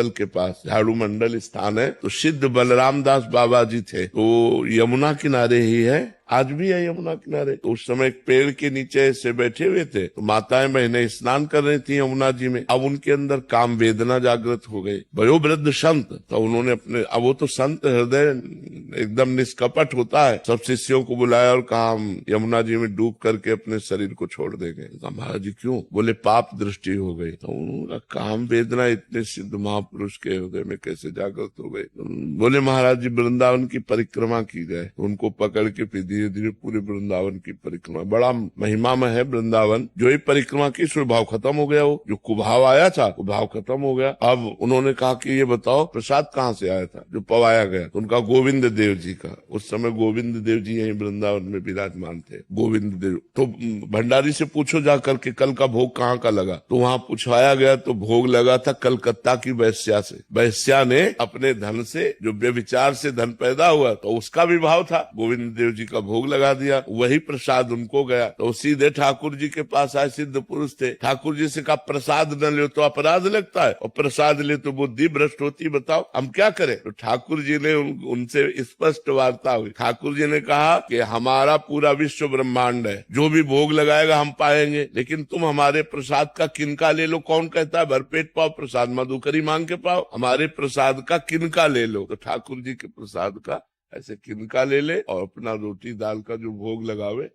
के पास झाड़ू मंडल स्थान है, तो सिद्ध बलराम दास बाबा जी थे, तो यमुना किनारे ही है, आज भी है यमुना किनारे। तो उस समय एक पेड़ के नीचे ऐसे बैठे हुए थे, तो माताएं बहनें स्नान कर रही थी यमुना जी में। अब उनके अंदर काम वेदना जागृत हो गई। वयोवृद्ध संत, तो उन्होंने अपने, अब वो तो संत हृदय एकदम निष्कपट होता है, सब शिष्यों को बुलाया और कहा हम यमुना जी में डूब करके अपने शरीर को छोड़ देंगे। महाराज जी क्यों? बोले पाप दृष्टि हो गई। तो उन्होंने काम वेदना इतने सिद्ध महापुरुष के हृदय में कैसे जागृत हो गई? बोले महाराज जी वृंदावन की परिक्रमा की जाए। उनको पकड़ के फिर धीरे धीरे पूरे वृंदावन की परिक्रमा, बड़ा महिमा में है वृंदावन। जो ही परिक्रमा की उसमें भाव खत्म हो गया, वो जो कुभाव आया था वो भाव खत्म हो गया। अब उन्होंने कहा कि ये बताओ प्रसाद कहाँ से आया था जो पवाया गया? तो उनका गोविंद देव जी का, उस समय गोविंद देव जी यही वृंदावन में विराजमान थे, गोविंद देव। तो भंडारी से पूछो जा करके कल का भोग कहाँ का लगा? तो वहां पूछवाया गया तो भोग लगा था कलकत्ता की वैश्या से। वैश्या ने अपने धन से, जो व्यभिचार से धन पैदा हुआ, तो उसका भी भाव था, गोविंद देव जी का भोग लगा दिया, वही प्रसाद उनको गया। तो सीधे ठाकुर जी के पास आए, सिद्ध पुरुष थे। ठाकुर जी से कहा प्रसाद न ले तो अपराध लगता है, और प्रसाद ले तो बुद्धि भ्रष्ट होती, बताओ हम क्या करें? तो ठाकुर जी ने उनसे स्पष्ट वार्ता हुई। ठाकुर जी ने कहा कि हमारा पूरा विश्व ब्रह्मांड है, जो भी भोग लगाएगा हम पाएंगे, लेकिन तुम हमारे प्रसाद का किनका ले लो? कौन कहता है भरपेट पाओ प्रसाद, मधुकरी मांग के पाओ? हमारे प्रसाद का किनका ले लो। तो ठाकुर जी के प्रसाद का ऐसे किनका ले ले और अपना रोटी दाल का जो भोग लगावे